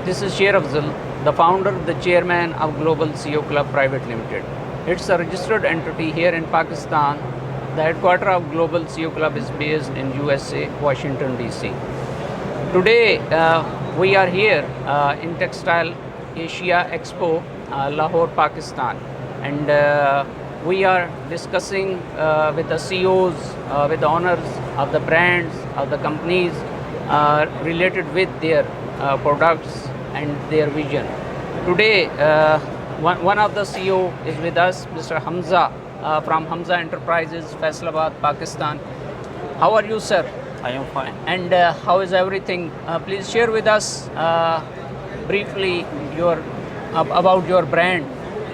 This is Sher Afzal, the founder, the chairman of Global CEO Club Private Limited. It's a registered entity here in Pakistan. The headquarters of Global CEO Club is based in USA, Washington DC. Today we are here in Textile Asia Expo, Lahore, Pakistan, and we are discussing with the CEOs, with the owners of the brands, of the companies related with their products and their vision. Today, one of the CEO is with us, Mr. Hamza from Hamza Enterprises, Faisalabad, Pakistan. How are you, sir? I am fine. And how is everything? Please share with us briefly about your brand,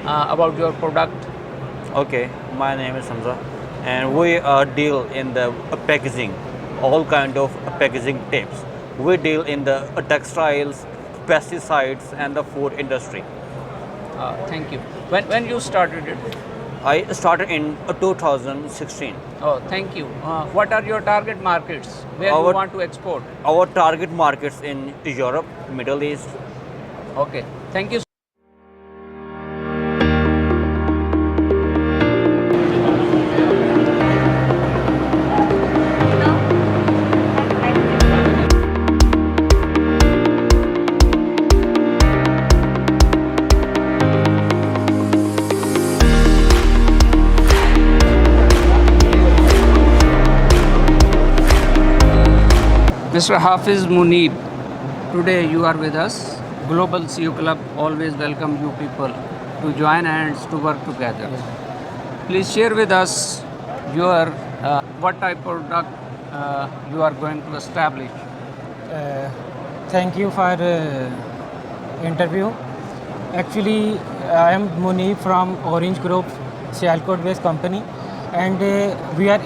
about your product. Okay, my name is Hamza, and we deal in the packaging, all kind of packaging tapes. We deal in the textiles, pesticides, and the food industry. Thank you. When you started it? I started in 2016. Oh, thank you. What are your target markets? Where you want to export? Our target markets in Europe, Middle East. Okay, thank you. Mr. Hafiz Munib, today you are with us. Global CEO Club always welcome you people to join hands to work together. Please share with us your what type of product you are going to establish. Thank you for interview. Actually, I am Munib from Orange Group, Sialkot based company, and we are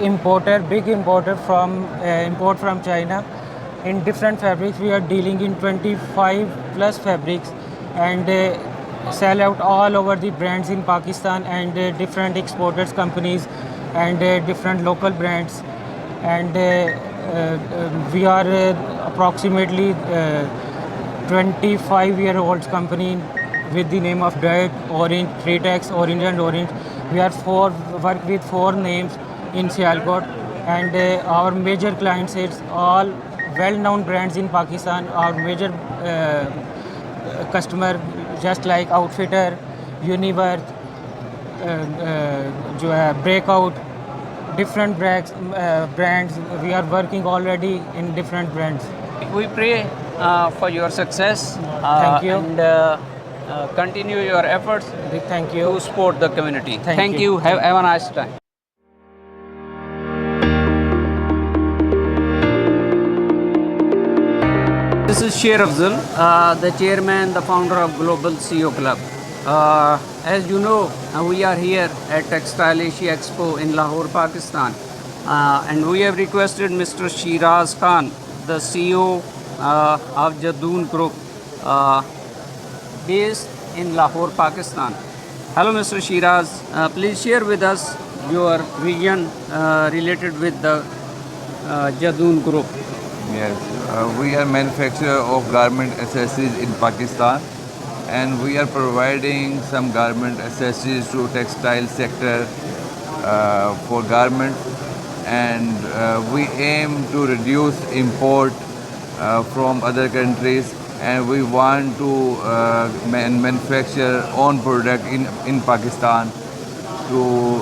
big importer from import from China. In different fabrics, we are dealing in 25 plus fabrics and sell out all over the brands in Pakistan and different exporters companies and different local brands. And we are approximately 25-year-old company with the name of Diet, Orange, Treatex, Orange and Orange. We are work with 4 names in Sialkot, and our major clients is all well-known brands in Pakistan. Our major customer just like Outfitter, Universe, Breakout, different brands. We are working already in different brands. We pray for your success. Thank you. And continue your efforts. Thank you. To support the community. Thank you. Have a nice time. This is Sher Afzal, the chairman, the founder of Global CEO Club. As you know, we are here at Textile Asia Expo in Lahore, Pakistan. And we have requested Mr. Shiraz Khan, the CEO of Jadoon Group, based in Lahore, Pakistan. Hello, Mr. Shiraz. Please share with us your vision related with the Jadoon Group. Yes, we are manufacturer of garment accessories in Pakistan, and we are providing some garment accessories to textile sector for garments, and we aim to reduce import from other countries, and we want to manufacture own product in Pakistan to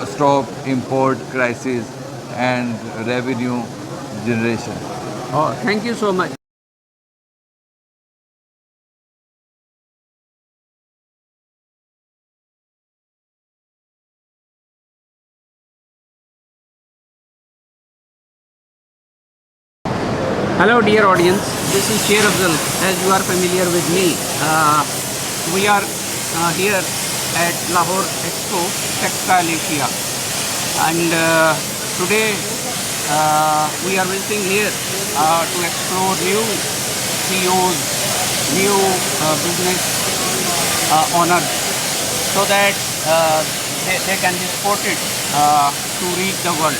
stop import crisis and revenue generation. Oh, thank you so much. Hello dear audience, this is Sher Afzal. As you are familiar with me, we are here at Lahore Expo Textile Asia, and today we are visiting here to explore new CEOs, new business owners, so that they can be supported to reach the world.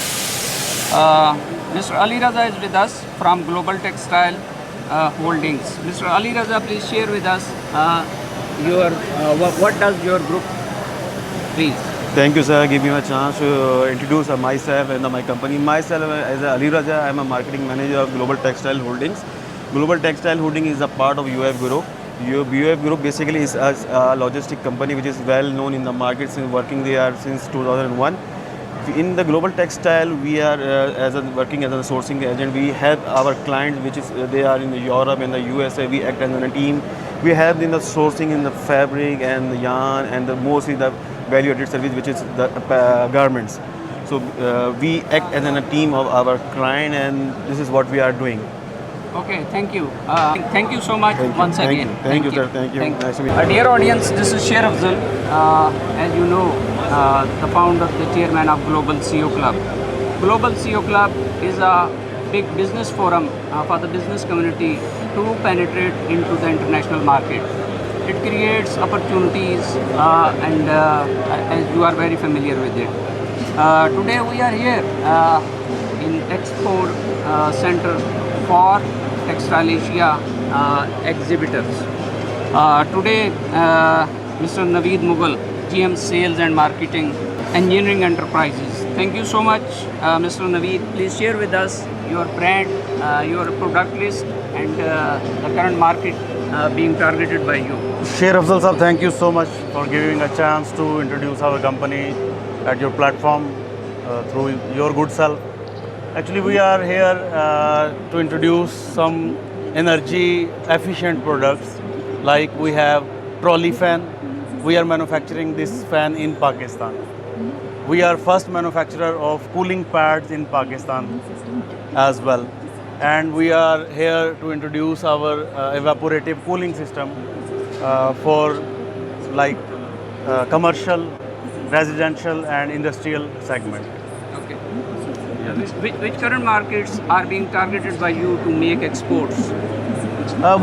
Mr. Ali Raza is with us from Global Textile Holdings. Mr. Ali Raza, please share with us your what does your group, please. Thank you, sir. Give me a chance to introduce myself and my company. Myself, as Ali Raja, I am a marketing manager of Global Textile Holdings. Global Textile Holding is a part of UF Group. UF Group basically is a logistic company which is well known in the market, since working there since 2001. In the Global Textile, we are working as a sourcing agent. We help our clients, which is they are in Europe and the USA. We act as a team. We help in the sourcing in the fabric and the yarn and mostly the value-added service, which is the garments. So we act as a team of our client, and this is what we are doing. Okay, thank you. Thank you so much once again. Thank you, sir. Thank you. Nice to meet you. Dear audience, this is Sher Afzal. As you know, the founder, the chairman of Global CEO Club. Global CEO Club is a big business forum for the business community to penetrate into the international market. It creates opportunities and as you are very familiar with it. Today we are here in Expo Center for Textile Asia exhibitors. Today Mr. Naveed Mughal, GM Sales and Marketing, Engineering Enterprises. Thank you so much Mr. Naveed. Please share with us your brand, your product list and the current market being targeted by you. Sher Afzal sir, thank you so much for giving a chance to introduce our company at your platform through your good self. Actually, we are here to introduce some energy efficient products, like we have trolley fan. We are manufacturing this fan in Pakistan. We are first manufacturer of cooling pads in Pakistan as well. And we are here to introduce our evaporative cooling system for like commercial, residential and industrial segment. Okay. Which current markets are being targeted by you to make exports?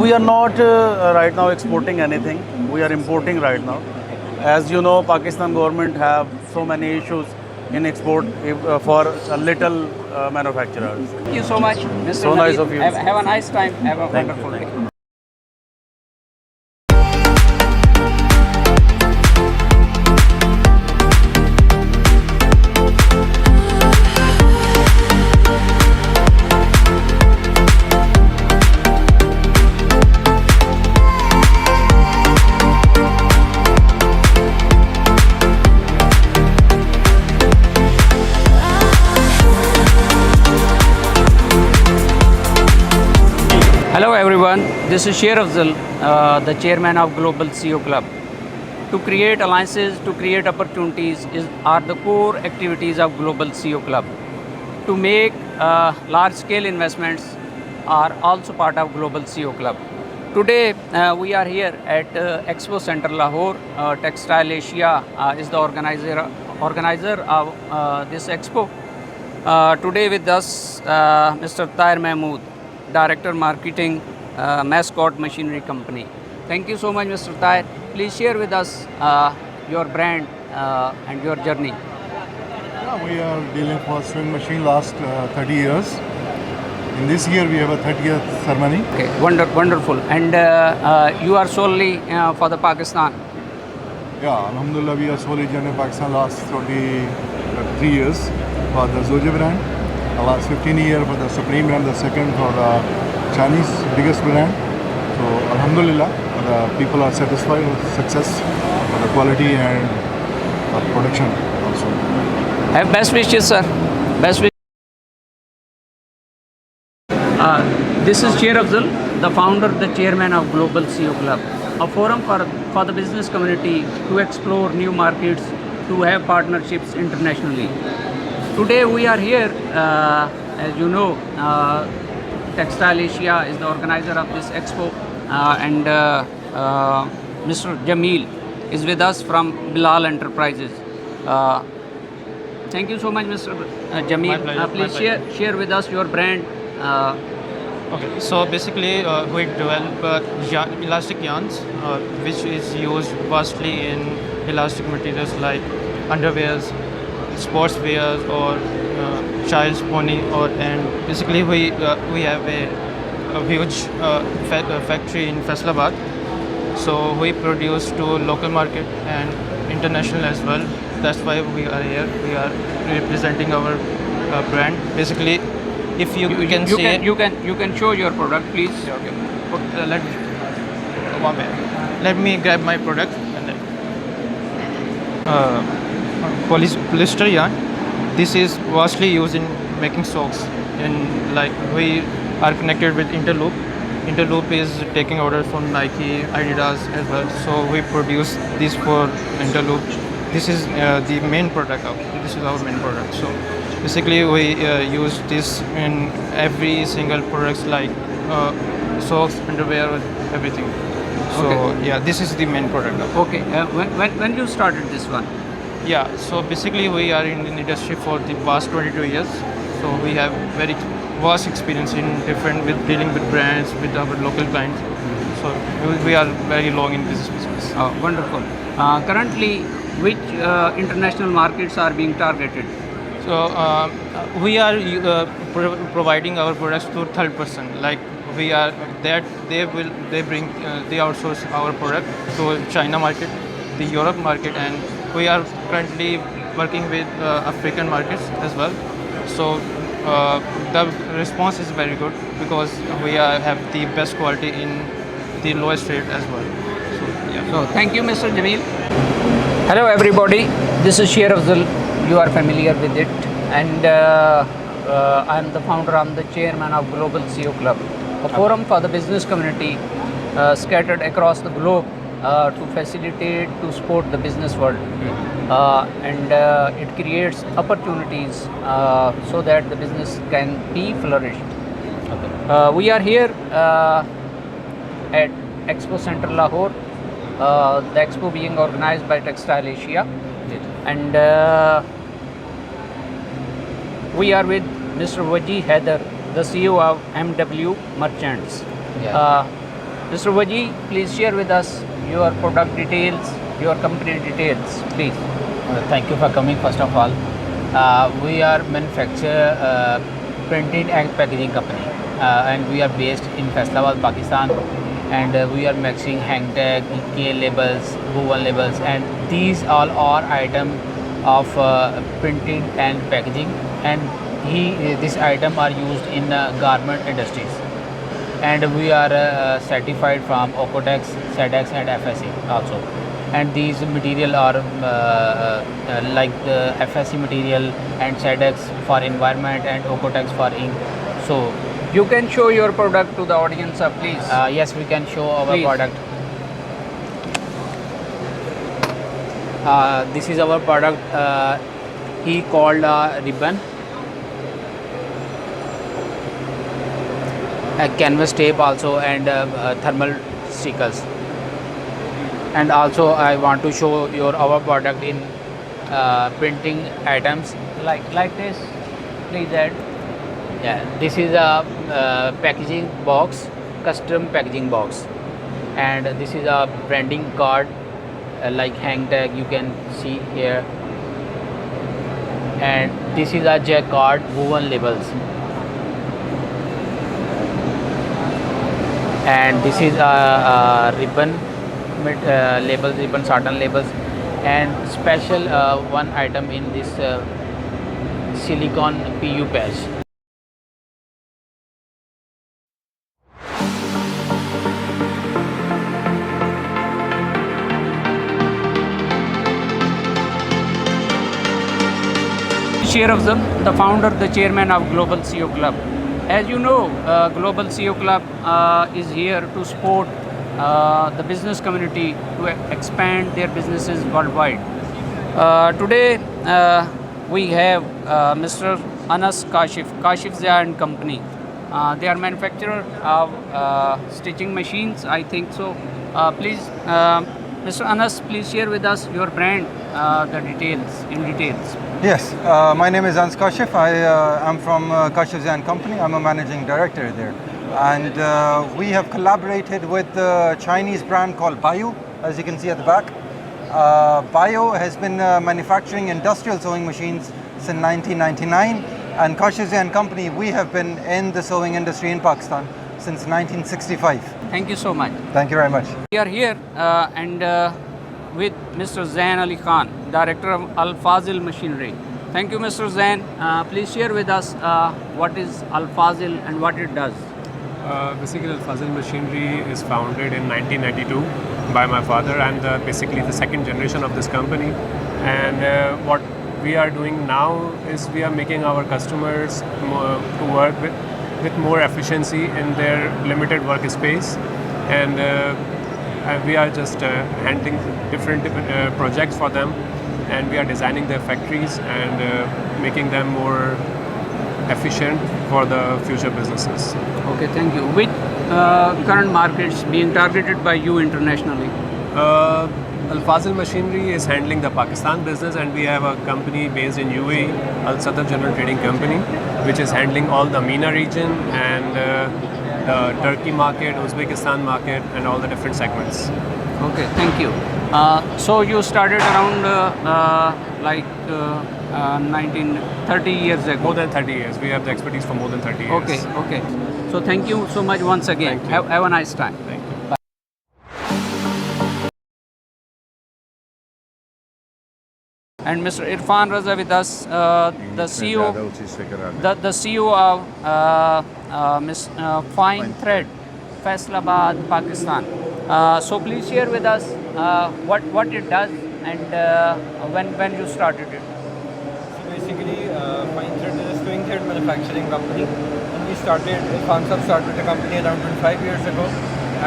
We are not right now exporting anything. We are importing right now. As you know, Pakistan government have so many issues in export for little manufacturers. Thank you so much, Mr. So nice Naveed. of you. Have a nice time. Have a Thank you. wonderful day. Hello everyone, this is Sher Afzal, the chairman of Global CEO Club. To create alliances, to create opportunities are the core activities of Global CEO Club. To make large scale investments are also part of Global CEO Club. Today we are here at Expo Center Lahore. Textile Asia is the organizer of this expo. Today with us Mr. Tahir Mahmood, Director Marketing, Mascot Machinery Company. Thank you so much, Mr. Tahir. Please share with us your brand and your journey. Yeah, we are dealing for sewing machine last 30 years. In this year, we have a 30th ceremony. Okay, wonderful. And you are solely for the Pakistan. Yeah, Alhamdulillah, we are solely in Pakistan last 23 years for the Zoje brand. The last 15 years for the Supreme brand, the second for the Chinese biggest brand. So Alhamdulillah, the people are satisfied with success, the quality and production also. Have best wishes, sir. Best wishes. This is Sher Afzal, the founder, the chairman of Global CEO Club, a forum for the business community to explore new markets, to have partnerships internationally. Today we are here, as you know, Textile Asia is the organizer of this expo, and Mr. Jameel is with us from Bilal Enterprises. Thank you so much, Mr. Jameel. Please share with us your brand. Okay, so basically we develop elastic yarns, which is used vastly in elastic materials like underwears, sports wears, or child's pony, and basically we have a a huge factory in Faisalabad. So we produce to local market and international as well. That's why we are here. We are representing our brand. Basically, if you can see, you can show your product, please. okay. Let me one minute. Let me grab my product and then polyester yarn. This is vastly used in making socks. And like we are connected with Interloop. Interloop is taking orders from Nike, Adidas as well. So we produce this for Interloop. This is the main product. This is our main product. So basically we use this in every single products like socks, underwear, everything. So Okay. yeah, this is the main product. Okay. When you started this one? Yeah, so basically we are in the industry for the past 22 years. So we have very vast experience in different with dealing with brands, with our local clients. So we are very long in this business. Wonderful. Currently, which international markets are being targeted? So we are providing our products to third person. Like we are that they outsource our product to China market, the Europe market, and we are currently working with African markets as well. So the response is very good because we have the best quality in the lowest rate as well. So yeah. So thank you, Mr. Jamil. Hello, everybody. This is Sher Afzal. You are familiar with it, and I am the founder. I am the chairman of Global CEO Club, a forum for the business community scattered across the globe to facilitate, to support the business world, and it creates opportunities so that the business can be flourished. We are here at Expo Center Lahore, the expo being organized by Textile Asia, and we are with Mr. Waji Haider, the CEO of MW Merchants. Mr. Waji, please share with us your product details, your company details, please. Thank you for coming first of all. We are manufacturer printing and packaging company and we are based in Faisalabad, Pakistan, and we are making hang tag, K labels, woven labels, and these all are item of printing and packaging, and this item are used in garment industries, and we are certified from Ocotex, SEDEX and FSC also. And these material are like the FSC material and SEDEX for environment and Ocotex for ink. So You can show your product to the audience, please. yes, we can show our Please. product. This is our product. He called ribbon, a canvas tape also, and thermal stickers. And also I want to show our product in printing items. Like this, please add. Yeah, this is a packaging box, custom packaging box, and this is a branding card like hang tag you can see here, and this is a jack card, woven labels, and this is a ribbon labels, ribbon sartan labels, and special one item in this silicone PU patch. Sher Afzal, the founder, the chairman of Global CEO Club. As you know, Global CEO Club is here to support the business community to expand their businesses worldwide. Today, we have Mr. Anas Kashif Zia and Company. They are manufacturer of stitching machines, I think so. Please, Mr. Anas, please share with us your brand, the details, in details. Yes, my name is Anas Kashif. I am from Kashif Zia and Company. I'm a managing director there. And we have collaborated with a Chinese brand called Bayo, as you can see at the back. Bayo has been manufacturing industrial sewing machines since 1999. And Kashif Zia and Company, we have been in the sewing industry in Pakistan since 1965. Thank you so much. Thank you very much. We are here and with Mr. Zain Ali Khan, Director of Al Fazil Machinery. Thank you, Mr. Zain. Please share with us what is Al Fazil and what it does. Basically, Al Fazil Machinery is founded in 1992 by my father. I'm basically the second generation of this company. And what we are doing now is we are making our customers to work with more efficiency in their limited workspace. And we are just handling different projects for them. And we are designing their factories and making them more efficient for the future businesses. Okay, thank you. Which current markets being targeted by you internationally? Al Fazil Machinery is handling the Pakistan business, and we have a company based in UAE, Al Sadr General Trading Company, which is handling all the MENA region and the Turkey market, Uzbekistan market, and all the different segments. Okay, thank you. So you started around 30 years ago. More than 30 years. We have the expertise for more than 30 years. Okay, okay. So thank you so much once again. Have a nice time. Thank you. And Mr. Irfan Raza with us, the CEO, the CEO of Miss Fine Thread, Faisalabad, Pakistan. So please share with us what it does and when you started it. So basically, Fine Thread is a swing thread manufacturing company, and we started. Fansab started the company around 25 years ago,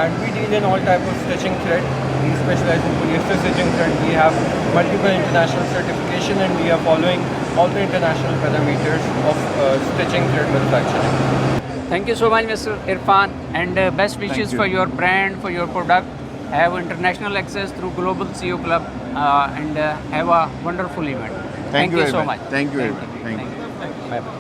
and we deal in all type of stitching thread. We specialize in polyester stitching thread. We have multiple international certification, and we are following all the international parameters of stitching thread manufacturing. Thank you so much, Mr. Irfan, and best wishes for your brand, for your product. Have international access through Global CEO Club and have a wonderful event. Thank you so much. Thank you very much. Thank you. Bye-bye.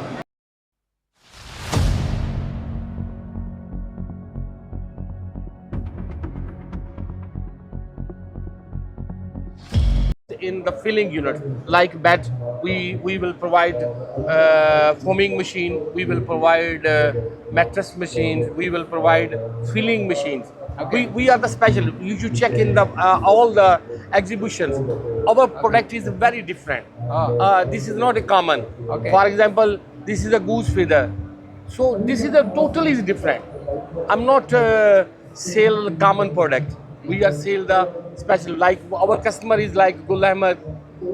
In the filling unit, like bed, we will provide foaming machine, we will provide mattress machines, we will provide filling machines. Okay. We are the special. You should check in the all the exhibitions. Our product is very different. This is not a common. Okay. For example, this is a goose feather. So this is a totally different. I'm not sell common product. We are sell the special. Like our customer is like Gul Ahmed,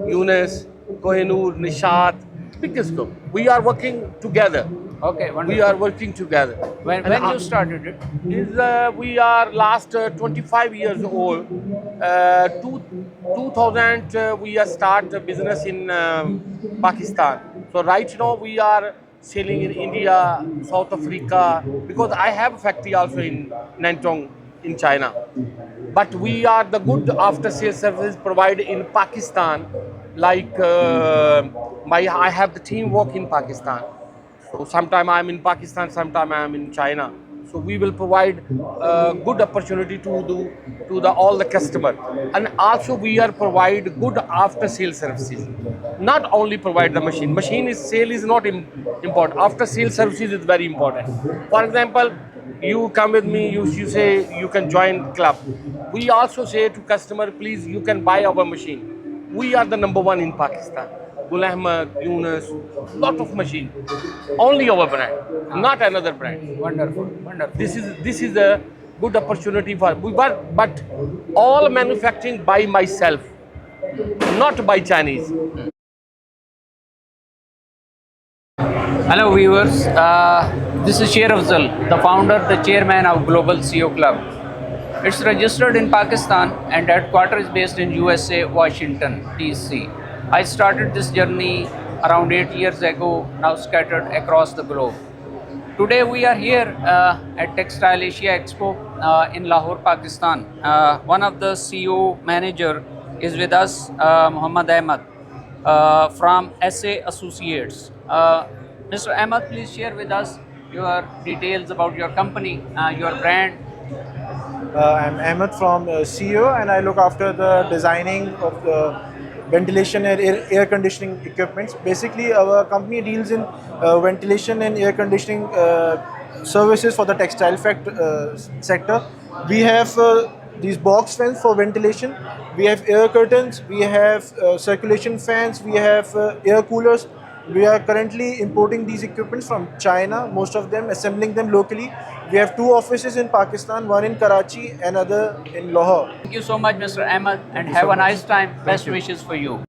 Yunus, Kohinoor, Nishat, biggest group. We are working together. Okay, wonderful. We are working together. When you started it? We are last 25 years old. 2000 we are start a business in Pakistan. So right now we are selling in India, South Africa, because I have a factory also in Nantong in China. But we are the good after sales services provided in Pakistan. Like I have the team work in Pakistan. So sometime I'm in Pakistan, sometime I'm in China. So we will provide good opportunity to all the customer, and also we are provide good after sales services. Not only provide the machine. Sale is not important. After sales services is very important. For example, you come with me, you say you can join club. We also say to customer, please you can buy our machine. We are the number one in Pakistan. Gul Ahmed, Yunus, lot of machine. Only our brand, not another brand. Wonderful, wonderful. This is a good opportunity for, but all manufacturing by myself, not by Chinese. Hello viewers, this is Sher Afzal, the founder, the chairman of Global CEO Club. It's registered in Pakistan and headquarters is based in USA, Washington, DC. I started this journey around 8 years ago, now scattered across the globe. Today we are here at Textile Asia Expo in Lahore, Pakistan. One of the CEO manager is with us, Muhammad Ahmed from SA Associates. Mr. Ahmed, please share with us your details about your company, your brand. I'm Ahmed from CEO, and I look after the designing of the ventilation and air conditioning equipments. Basically, our company deals in ventilation and air conditioning services for the textile sector. We have these box fans for ventilation. We have air curtains. We have circulation fans. We have air coolers. We are currently importing these equipments from China, most of them, assembling them locally. We have 2 offices in Pakistan, one in Karachi, another in Lahore. Thank you so much, Mr. Ahmed, and you have so a nice much. time. Thank Best you. wishes for you.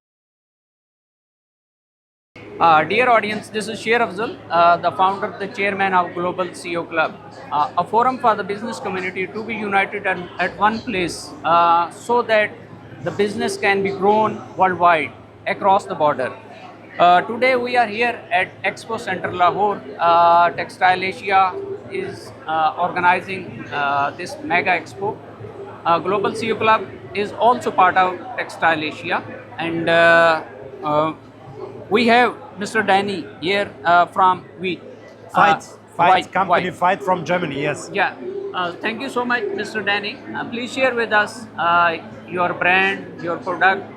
Dear audience, this is Sher Afzal, the founder, the chairman of Global CEO Club, a forum for the business community to be united at one place so that the business can be grown worldwide across the border. Today we are here at Expo Center Lahore. Textile Asia is organizing this mega expo. Global CEO Club is also part of Textile Asia, and we have Mr. Danny here from Wheat. Fight from Germany, yes. Yeah. Thank you so much, Mr. Danny. Please share with us your brand, your product,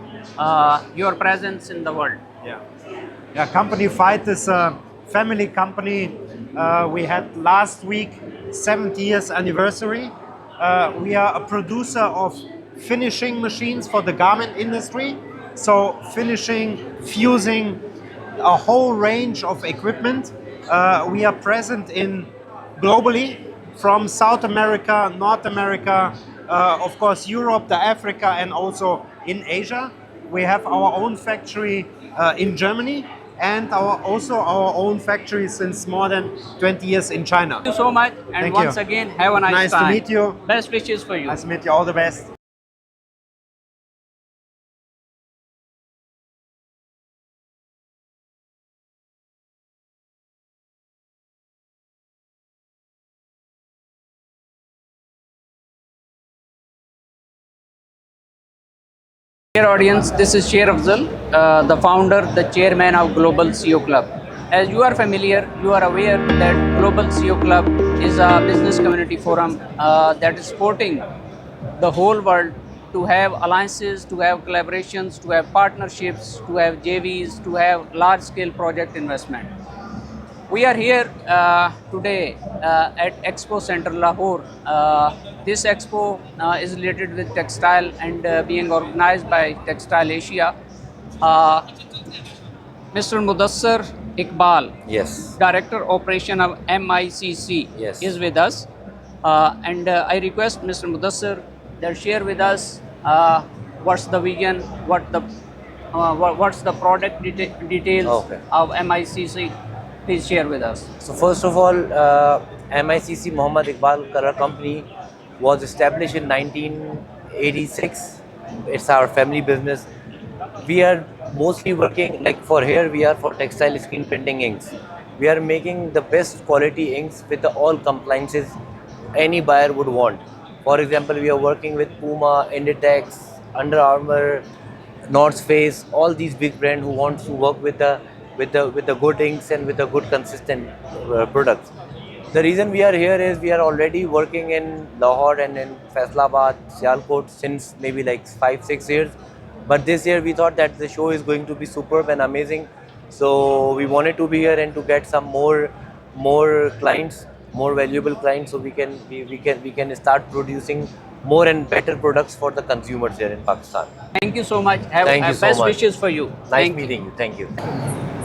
your presence in the world. Yeah, Company Fight is a family company. We had last week 70 years anniversary. We are a producer of finishing machines for the garment industry. So finishing, fusing, a whole range of equipment. We are present in globally from South America, North America, of course Europe, the Africa, and also in Asia. We have our own factory in Germany, and also our own factory since more than 20 years in China. Thank you so much, and Thank once you. again, have a nice time. Nice to meet you. Best wishes for you. Nice to meet you. All the best. Dear audience, this is Sher Afzal, the founder, the chairman of Global CEO Club. As you are familiar, you are aware that Global CEO Club is a business community forum that is supporting the whole world to have alliances, to have collaborations, to have partnerships, to have JVs, to have large-scale project investment. We are here today at Expo Center Lahore. This expo is related with textile and being organized by Textile Asia. Mr. Mudassar Iqbal, Yes. Director Operation of MICC, Yes. is with us. And I request Mr. Mudassar that share with us what's the vision, what's the product details Okay. of MICC. Please share with us. So first of all, MICC Muhammad Iqbal Color Company was established in 1986. It's our family business. We are mostly working, like for here we are for textile screen printing inks. We are making the best quality inks with all compliances any buyer would want. For example, we are working with Puma, Inditex, Under Armour, North Face, all these big brands who want to work with the good inks and with the good consistent products. The reason we are here is we are already working in Lahore and in Faisalabad, Sialkot since maybe like 5-6 years. But this year we thought that the show is going to be superb and amazing. So we wanted to be here and to get some more clients, more valuable clients, so we can start producing more and better products for the consumers here in Pakistan. Thank you so much. Have Thank you so best much. wishes for you. Nice Thank you. meeting you. Thank you.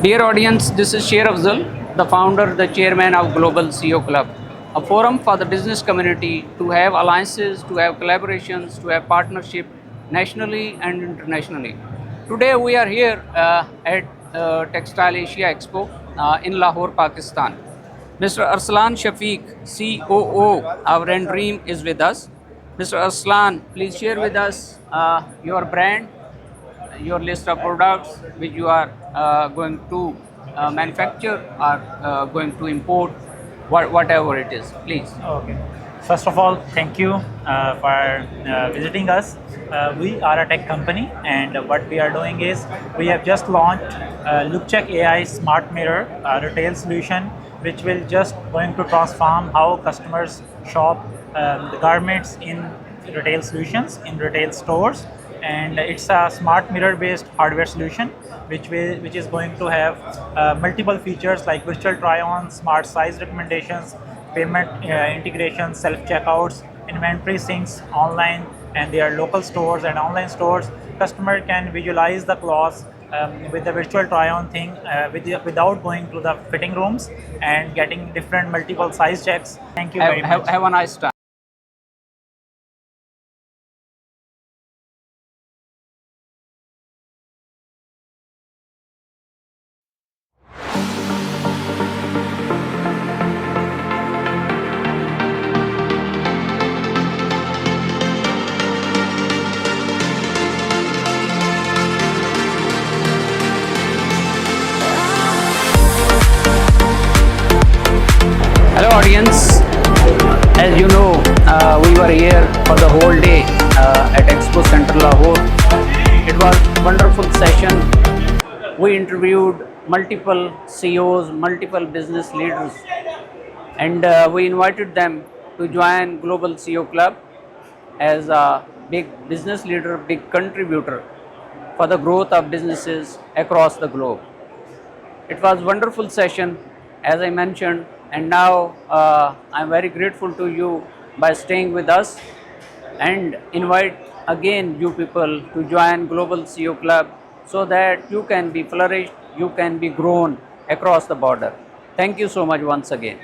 Dear audience, this is Sher Afzal, the founder, the chairman of Global CEO Club, a forum for the business community to have alliances, to have collaborations, to have partnership nationally and internationally. Today we are here at Textile Asia Expo in Lahore, Pakistan. Mr. Arslan Shafiq, COO of Rendream, is with us. Mr. Arslan, please share with us your brand, your list of products which you are going to manufacture or going to import, whatever it is, please. Okay. First of all, thank you for visiting us. We are a tech company, and what we are doing is we have just launched LookCheck AI Smart Mirror retail solution, which will just going to transform how customers shop the garments in retail solutions, in retail stores. And it's a smart mirror based hardware solution which is going to have multiple features like virtual try-on, smart size recommendations, payment integration, self-checkouts, inventory syncs online, and their local stores and online stores. Customer can visualize the clothes with the virtual try-on thing without going to the fitting rooms and getting different multiple size checks. Thank you very much. Have a nice time. Hello audience, as you know we were here for the whole day at Expo Center Lahore. It was a wonderful session. We interviewed multiple CEOs, multiple business leaders, and we invited them to join Global CEO Club as a big business leader, big contributor for the growth of businesses across the globe. It was a wonderful session, as I mentioned, and now I'm very grateful to you by staying with us, and invite again you people to join Global CEO Club so that you can be flourished, you can be grown across the border. Thank you so much once again.